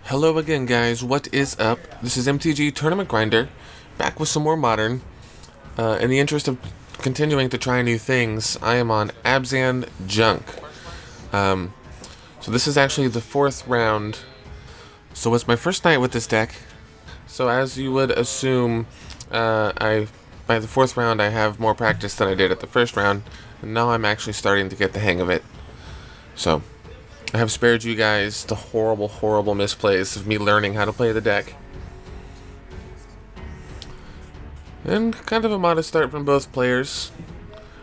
Hello again, guys. What is up? This is MTG Tournament Grinder, back with some more Modern. In the interest of continuing to try new things, I am on Abzan Junk. So this is actually the fourth round. So it's my first night with this deck. So as you would assume, by the fourth round I have more practice than I did at the first round, and now I'm actually starting to get the hang of it. So I have spared you guys the horrible misplays of me learning how to play the deck. And kind of a modest start from both players.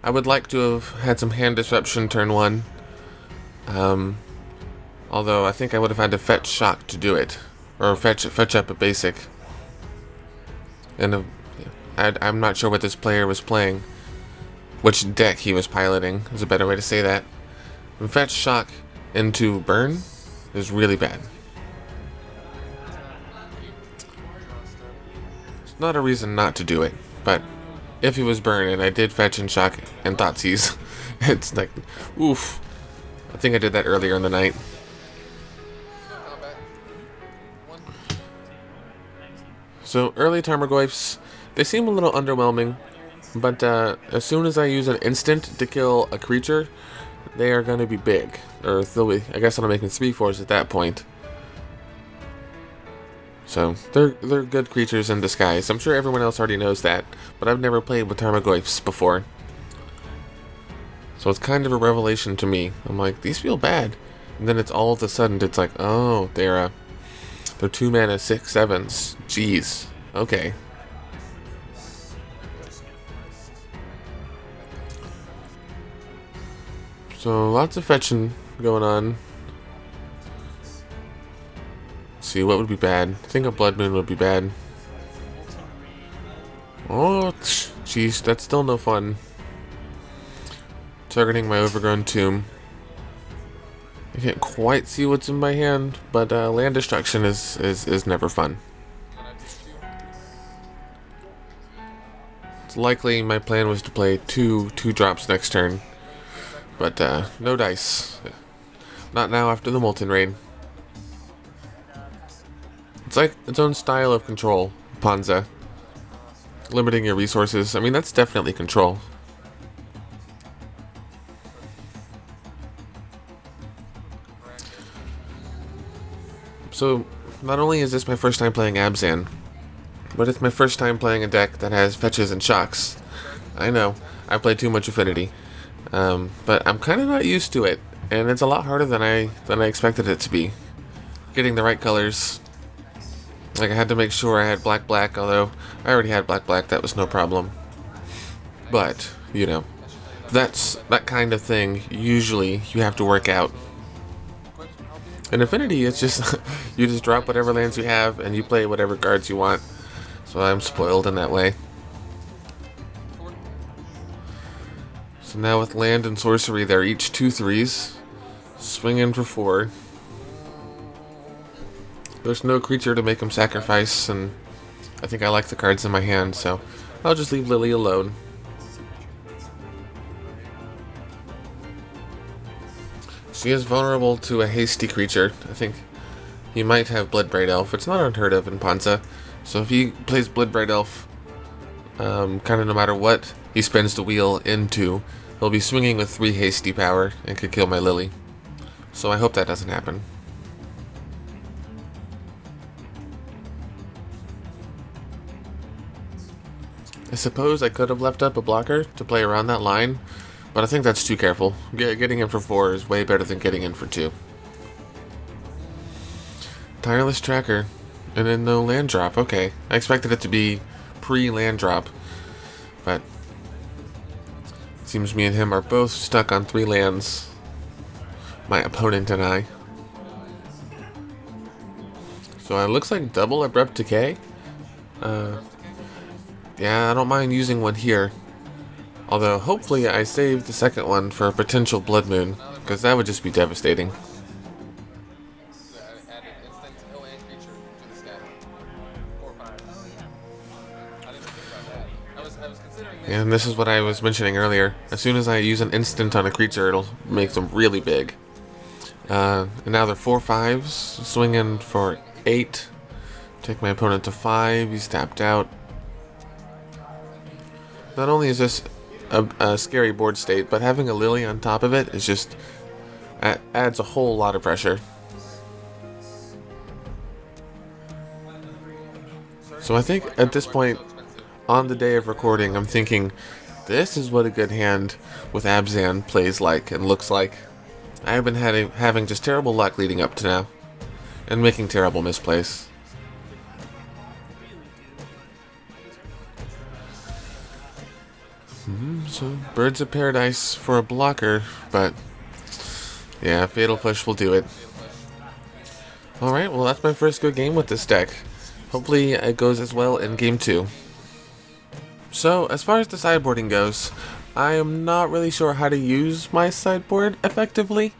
I would like to have had some hand disruption turn one. Although I think I would have had to fetch shock to do it. Or fetch up a basic. And I'm not sure what this player was playing. Which deck he was piloting is a better way to say that. And fetch shock into burn is really bad. It's not a reason not to do it, but if he was burn and I did fetch and shock and Thoughtseize, it's like, oof. I think I did that earlier in the night. So early Tarmogoyfs, they seem a little underwhelming, but as soon as I use an instant to kill a creature, they are going to be big. Or I guess I'm making 3/4s at that point. So they're good creatures in disguise. I'm sure everyone else already knows that, but I've never played with Tarmogoyfs before. So it's kind of a revelation to me. I'm like, these feel bad. And then it's all of a sudden, it's like, oh, they're 2 mana 6/7s. Jeez. Okay. So lots of fetching going on. Let's see, what would be bad? I think a Blood Moon would be bad. Oh, jeez, that's still no fun. Targeting my Overgrown Tomb. I can't quite see what's in my hand, but land destruction is never fun. It's likely my plan was to play two drops next turn. But, no dice. Not now after the Molten Raid. It's like its own style of control, Ponza. Limiting your resources. I mean, that's definitely control. So, not only is this my first time playing Abzan, but it's my first time playing a deck that has fetches and shocks. I know, I play too much Affinity. But I'm kind of not used to it, and it's a lot harder than I expected it to be. Getting the right colors. Like, I had to make sure I had black, although I already had black, that was no problem. But, you know, that kind of thing, usually you have to work out. In Affinity, it's just, you just drop whatever lands you have, and you play whatever cards you want. So I'm spoiled in that way. So now with land and sorcery, they're each 2/3s. Swing in for 4. There's no creature to make them sacrifice, and I think I like the cards in my hand, so I'll just leave Lily alone. She is vulnerable to a hasty creature. I think he might have Bloodbraid Elf. It's not unheard of in Ponza. So if he plays Bloodbraid Elf, kind of no matter what he spins the wheel into, he'll be swinging with 3 hasty power and could kill my Lily. So I hope that doesn't happen. I suppose I could have left up a blocker to play around that line, but I think that's too careful. Getting in for 4 is way better than getting in for 2. Tireless Tracker, and then no land drop. Okay, I expected it to be pre-land drop, but seems me and him are both stuck on 3 lands. My opponent and I. So it looks like double Abrupt Decay. Yeah, I don't mind using one here. Although, hopefully I save the second one for a potential Blood Moon, because that would just be devastating. And this is what I was mentioning earlier. As soon as I use an instant on a creature, it'll make them really big. And now they're 4/5s, swinging for 8. Take my opponent to 5. He's tapped out. Not only is this a scary board state, but having a Lily on top of it is just adds a whole lot of pressure. So I think at this point, on the day of recording, I'm thinking, this is what a good hand with Abzan plays like and looks like. I've been having just terrible luck leading up to now, and making terrible misplays. So, Birds of Paradise for a blocker, but yeah, Fatal Push will do it. Alright, well that's my first good game with this deck. Hopefully it goes as well in game 2. So, as far as the sideboarding goes, I am not really sure how to use my sideboard effectively.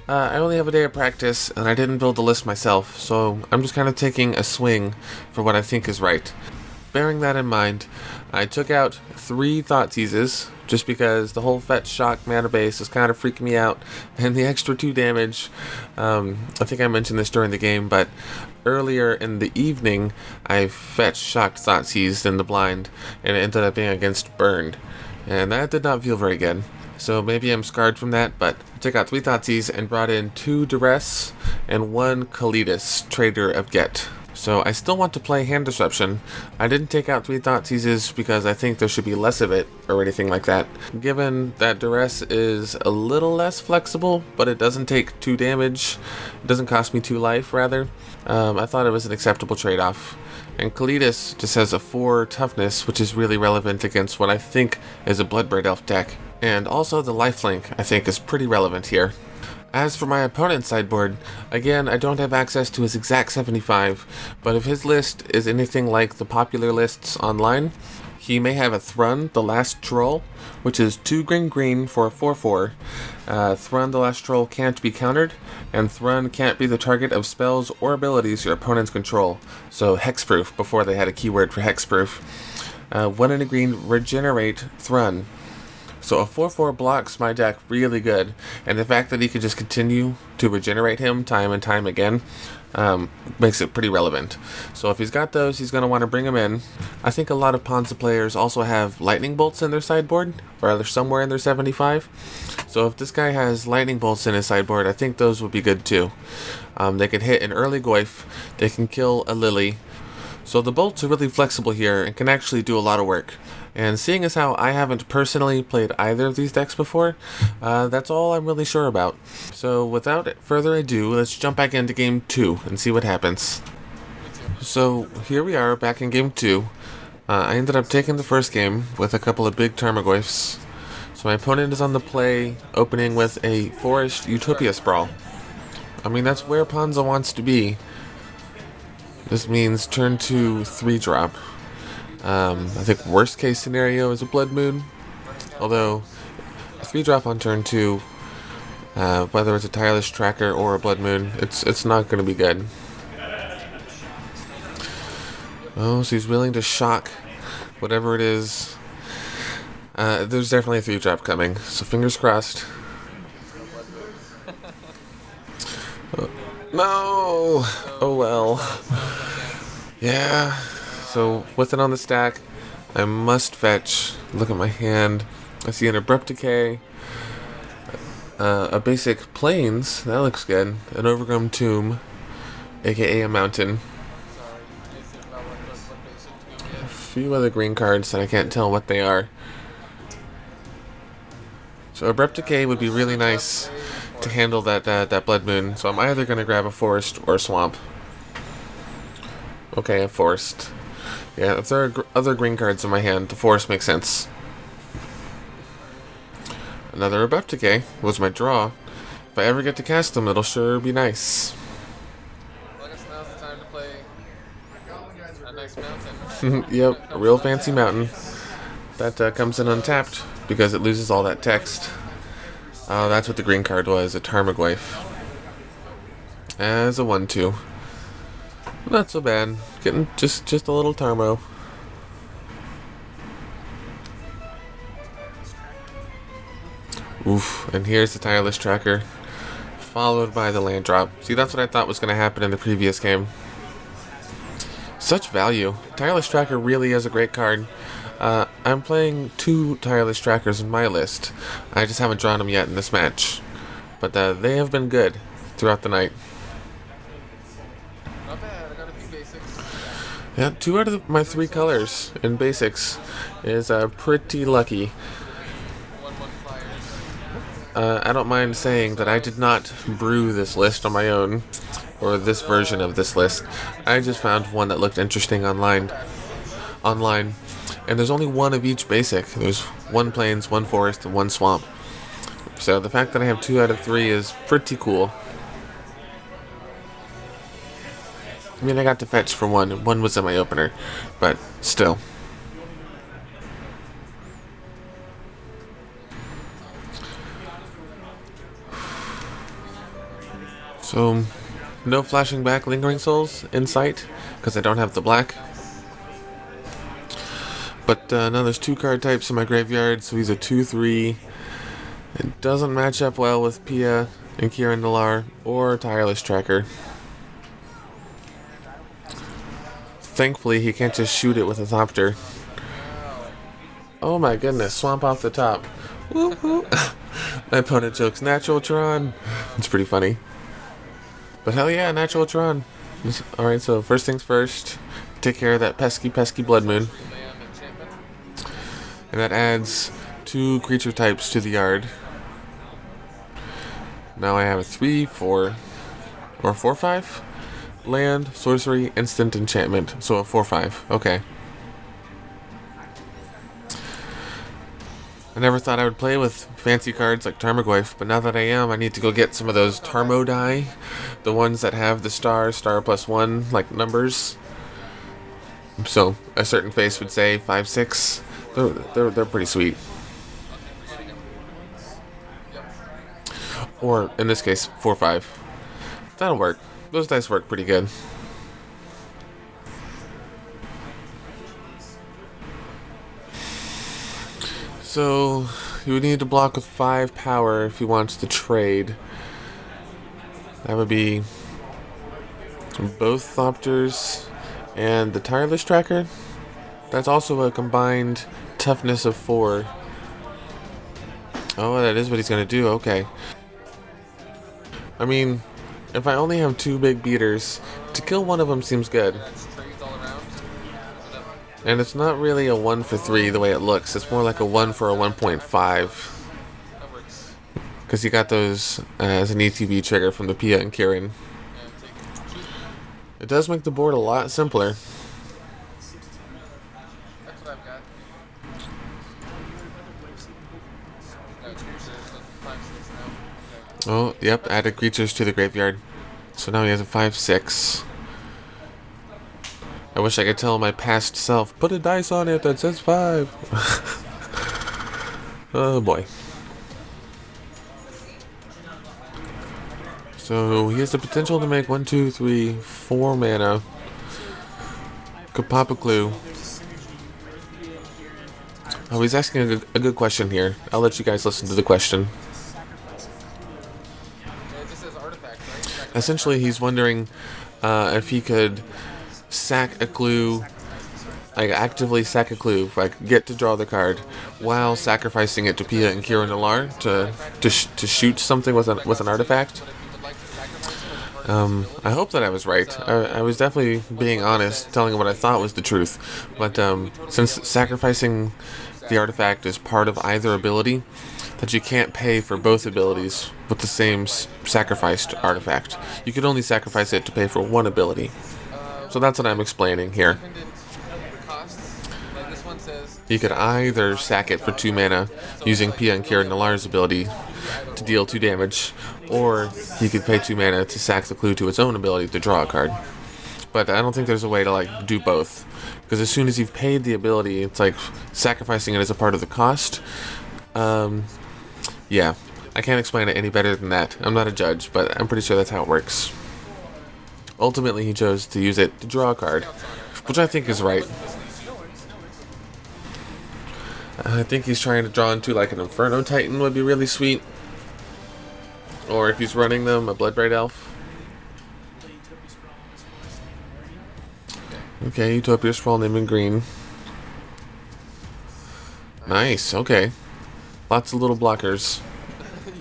I only have a day of practice, and I didn't build the list myself, so I'm just kind of taking a swing for what I think is right. Bearing that in mind, I took out 3 Thoughtseizes, just because the whole Fetch Shock mana base is kind of freaking me out, and the extra 2 damage, I think I mentioned this during the game, but earlier in the evening, I Fetch Shocked Thoughtseized in the blind, and it ended up being against Burned, and that did not feel very good. So maybe I'm scarred from that, but I took out 3 Thoughtseize and brought in 2 Duress and 1 Kalidas, Trader of Get. So I still want to play Hand Disruption. I didn't take out 3 Thoughtseizes because I think there should be less of it or anything like that. Given that Duress is a little less flexible, but it doesn't take 2 damage, it doesn't cost me 2 life rather, I thought it was an acceptable trade-off. And Kalidas just has a 4 toughness, which is really relevant against what I think is a Bloodbraid Elf deck. And also the lifelink, I think, is pretty relevant here. As for my opponent's sideboard, again, I don't have access to his exact 75, but if his list is anything like the popular lists online, he may have a Thrun, the Last Troll, which is 2 green for a 4/4. Thrun, the Last Troll can't be countered, and Thrun can't be the target of spells or abilities your opponents control, so hexproof before they had a keyword for hexproof. 1 and a green, regenerate Thrun. So a 4/4 blocks my deck really good, and the fact that he could just continue to regenerate him time and time again makes it pretty relevant. So if he's got those, he's going to want to bring them in. I think a lot of Ponza players also have lightning bolts in their sideboard, or they're somewhere in their 75. So if this guy has lightning bolts in his sideboard, I think those would be good too. They can hit an early Goyf, they can kill a Lily. So the bolts are really flexible here and can actually do a lot of work. And seeing as how I haven't personally played either of these decks before, that's all I'm really sure about. So without further ado, let's jump back into game 2 and see what happens. So here we are back in game 2. I ended up taking the first game with a couple of big Tarmogoyfs. So my opponent is on the play, opening with a Forest Utopia Sprawl. I mean, that's where Ponza wants to be. This means turn 2 3-drop. I think worst case scenario is a Blood Moon, although a 3-drop on turn 2, whether it's a Tireless Tracker or a Blood Moon, it's not going to be good. Oh, so he's willing to shock whatever it is. There's definitely a 3-drop coming, so fingers crossed. No! Oh well. Yeah. So, with it on the stack, I must fetch. Look at my hand. I see an Abrupt Decay, a basic Plains, that looks good, an Overgrown Tomb, aka a mountain, a few other green cards that I can't tell what they are. So Abrupt Decay would be really nice to handle that Blood Moon, so I'm either going to grab a Forest or a Swamp. Okay, a Forest. Yeah, if there are other green cards in my hand, the Forest makes sense. Another Abrupt Decay was my draw. If I ever get to cast them, it'll sure be nice. I guess now's the time to play a nice mountain. Yep, a real fancy mountain. That comes in untapped because it loses all that text. Oh, that's what the green card was, a Tarmogoyf. As a 1/2. Not so bad. Getting just a little Tarmo. Oof, and here's the Tireless Tracker, followed by the land drop. See, that's what I thought was going to happen in the previous game. Such value. Tireless Tracker really is a great card. I'm playing 2 Tireless Trackers in my list. I just haven't drawn them yet in this match. But they have been good throughout the night. Not bad. I got a few basics. Yeah, 2 out of my 3 colors in basics is pretty lucky. 1-1 flyers. I don't mind saying that I did not brew this list on my own, or this version of this list. I just found one that looked interesting online. And there's only 1 of each basic. There's 1 plains, 1 forest, and 1 swamp. So the fact that I have 2 out of 3 is pretty cool. I mean, I got to fetch for 1, and 1 was in my opener, but still. So, no flashing back Lingering Souls in sight, because I don't have the black. But now there's 2 card types in my graveyard, so he's a 2/3. It doesn't match up well with Pia and Kieran Nalar or Tireless Tracker. Thankfully, he can't just shoot it with a Thopter. Oh my goodness, swamp off the top. Woo-hoo. My opponent jokes, Natural Tron. It's pretty funny. But hell yeah, Natural Tron. Alright, so first things first, take care of that pesky Blood Moon. And that adds 2 creature types to the yard. Now I have a 3/4 or 4/5 land, sorcery, instant, enchantment. So a 4/5. Okay. I never thought I would play with fancy cards like Tarmogoyf, but now that I am, I need to go get some of those Tarmo die, the ones that have the star +1 like numbers. So a certain face would say 5/6. They're pretty sweet. Or in this case, 4/5. That'll work. Those dice work pretty good. So he would need to block with 5 power if he wants to trade. That would be both Thopters and the Tireless Tracker. That's also a combined toughness of 4. Oh, that is what he's going to do. Okay. I mean, if I only have 2 big beaters, to kill one of them seems good. Trades all around. And it's not really a 1 for 3 the way it looks. It's more like a 1 for a 1.5. That works. Because you got those as an ETB trigger from the Pia and Kieran. And take 2. It does make the board a lot simpler. That's what I've got. Got creatures, so 5/6 now. Oh, yep, added creatures to the graveyard. So now he has a 5/6. I wish I could tell my past self, put a dice on it that says 5. Oh boy. So he has the potential to make 1, 2, 3, 4 mana. Could pop a clue. Oh, he's asking a good question here. I'll let you guys listen to the question. Yeah, it just says artifact, right? Essentially, he's wondering if he could sack a clue, like actively sack a clue, like get to draw the card, while sacrificing it to Pia and Kieran Nalar to shoot something with an artifact. I hope that I was right. I was definitely being honest, telling him what I thought was the truth. But since sacrificing the artifact is part of either ability, that you can't pay for both abilities with the same sacrificed artifact. You could only sacrifice it to pay for one ability. So that's what I'm explaining here. Like this one says, You could either sack it for 2 mana using Pia and Kieran Nalar's ability to deal 2 damage, or you could pay 2 mana to sack the clue to its own ability to draw a card. But I don't think there's a way to like do both, because as soon as you've paid the ability, it's like sacrificing it as a part of the cost. Yeah, I can't explain it any better than that. I'm not a judge, but I'm pretty sure that's how it works. Ultimately, he chose to use it to draw a card, which I think is right. I think he's trying to draw into like an Inferno Titan would be really sweet. Or if he's running them, a Bloodbraid Elf. Okay, Utopia's Sprawl name in green. Nice, okay. Lots of little blockers.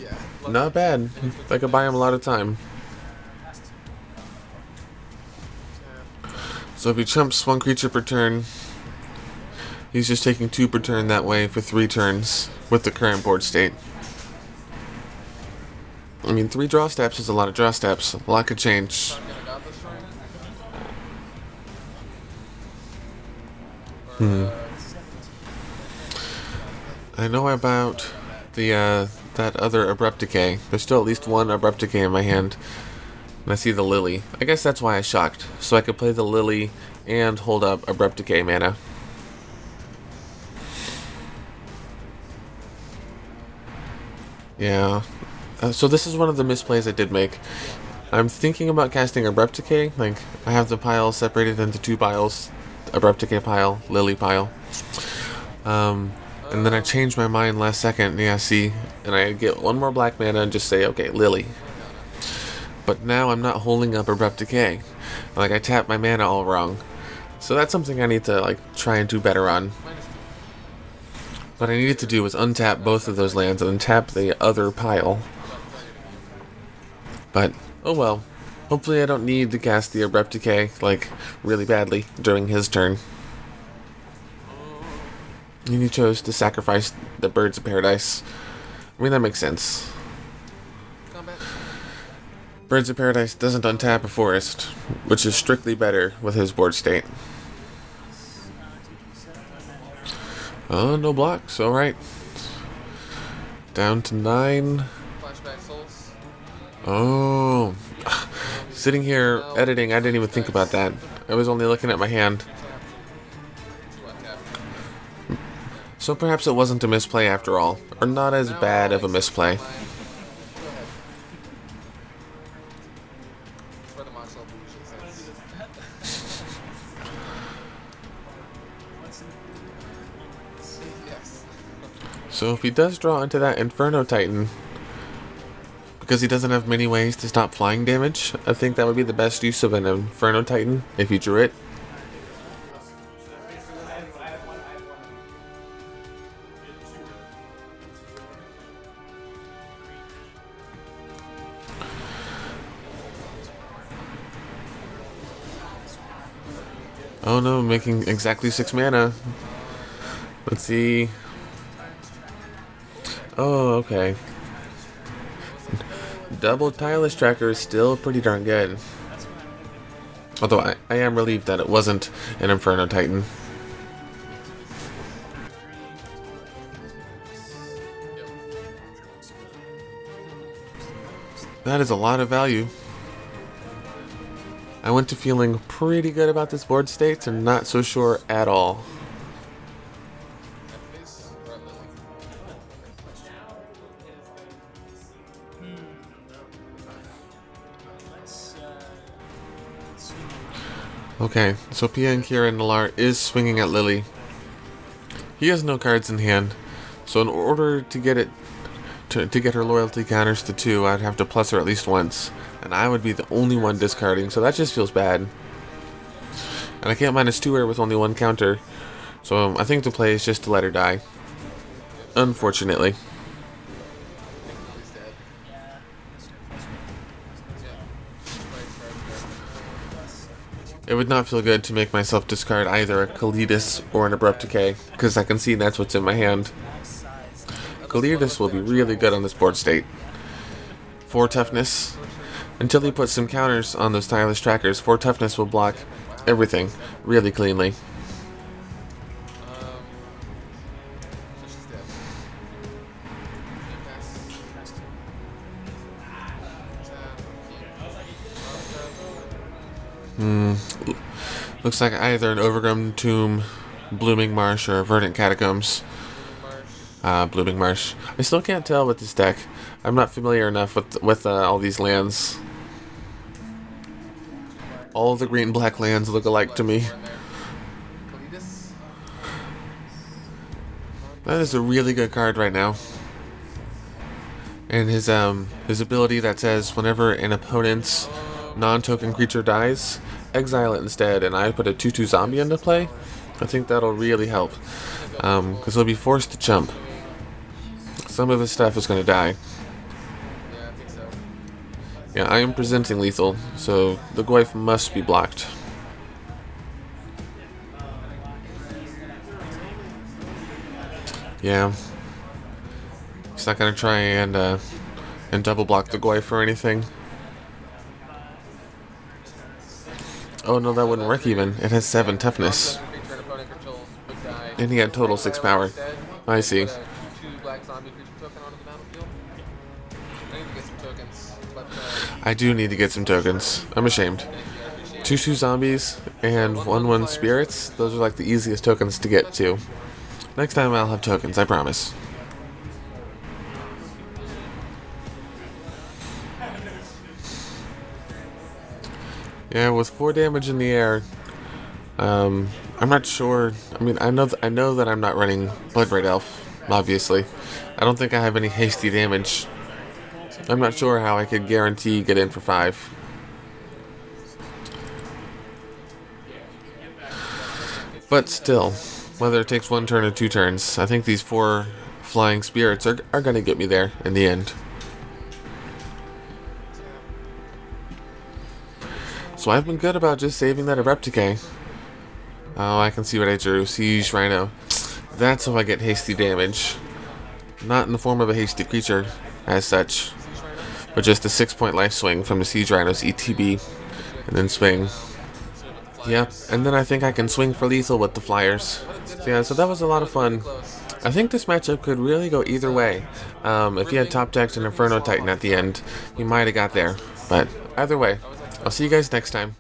Yeah. Not bad. I could buy him a lot of time. So if he chumps one creature per turn, he's just taking 2 per turn that way for 3 turns with the current board state. I mean, 3 draw steps is a lot of draw steps. A lot could change. I'm gonna got this right. I know about the that other Abrupt Decay. There's still at least one Abrupt Decay in my hand. And I see the Lily. I guess that's why I shocked. So I could play the Lily and hold up Abrupt Decay mana. Yeah. So this is one of the misplays I did make. I'm thinking about casting Abrupt Decay. Like, I have the pile separated into 2 piles. Abrupt Decay pile, Lily pile. And then I changed my mind last second. Yeah, see? And I get 1 more black mana and just say, okay, Lily. But now I'm not holding up Abrupt Decay. Like, I tapped my mana all wrong. So that's something I need to, like, try and do better on. What I needed to do was untap both of those lands and then tap the other pile. But, oh well. Hopefully I don't need to cast the Abrupt Decay, like, really badly during his turn. And he chose to sacrifice the Birds of Paradise. I mean, that makes sense. Combat. Birds of Paradise doesn't untap a forest, which is strictly better with his board state. Oh, no blocks, alright. Down to 9. Flashback souls. Oh. Sitting here editing, I didn't even think about that. I was only looking at my hand. So perhaps it wasn't a misplay after all, or not as bad of a misplay. Go ahead. For the Moxel Yes. So if he does draw into that Inferno Titan, because he doesn't have many ways to stop flying damage, I think that would be the best use of an Inferno Titan if he drew it. Oh no, making exactly 6 mana. Let's see. Oh, okay. Double Tireless Tracker is still pretty darn good. Although I am relieved that it wasn't an Inferno Titan. That is a lot of value. I went to feeling pretty good about this board state and not so sure at all. Okay, so Pia and Kira and Nalar is swinging at Lily. He has no cards in hand, so in order to get it to get her loyalty counters to 2, I'd have to plus her at least once, and I would be the only one discarding, so that just feels bad. And I can't -2 her with only 1 counter, so I think the play is just to let her die. Unfortunately. It would not feel good to make myself discard either a Kalidas or an Abrupt Decay, because I can see that's what's in my hand. Kalidas will be really good on this board state. 4 toughness. Until he puts some counters on those tireless trackers, 4 toughness will block everything really cleanly. Looks like either an Overgrown Tomb, Blooming Marsh, or Verdant Catacombs. Blooming Marsh. I still can't tell with this deck. I'm not familiar enough with all these lands. All the green and black lands look alike to me. That is a really good card right now. And his ability that says whenever an opponent's non-token creature dies, exile it instead and I put a 2/2 zombie into play, I think that'll really help. Because he'll be forced to jump. Some of his stuff is going to die. Yeah, I think so. Yeah, I am presenting lethal, so the Goyf must be blocked. Yeah. He's not going to try and double block the Goyf or anything. Oh no, that wouldn't work even. It has 7 toughness. Creature an opponent controls would die. And he had total 6 power. Instead, I see. put a 2 black zombie creature token onto the battlefield. I need to get some tokens, but I do need to get some tokens. I'm ashamed. thank you, I appreciate it. 2/2 zombies and 1/1 spirits. Those are like the easiest tokens to get to. Next time I'll have tokens, I promise. Yeah, with 4 damage in the air, I'm not sure. I mean, I know that I'm not running Bloodbraid Elf, obviously. I don't think I have any hasty damage. I'm not sure how I could guarantee get in for 5. But still, whether it takes 1 turn or 2 turns, I think these 4 flying spirits are going to get me there in the end. So I've been good about just saving that Abrupt Decay. Oh, I can see what I drew. Siege Rhino. That's how I get hasty damage. Not in the form of a hasty creature, as such, but just a 6-point life swing from the Siege Rhino's ETB, and then swing. Yep, and then I think I can swing for lethal with the flyers. So yeah, so that was a lot of fun. I think this matchup could really go either way. If he had top decked an Inferno Titan at the end, he might have got there. But either way, I'll see you guys next time.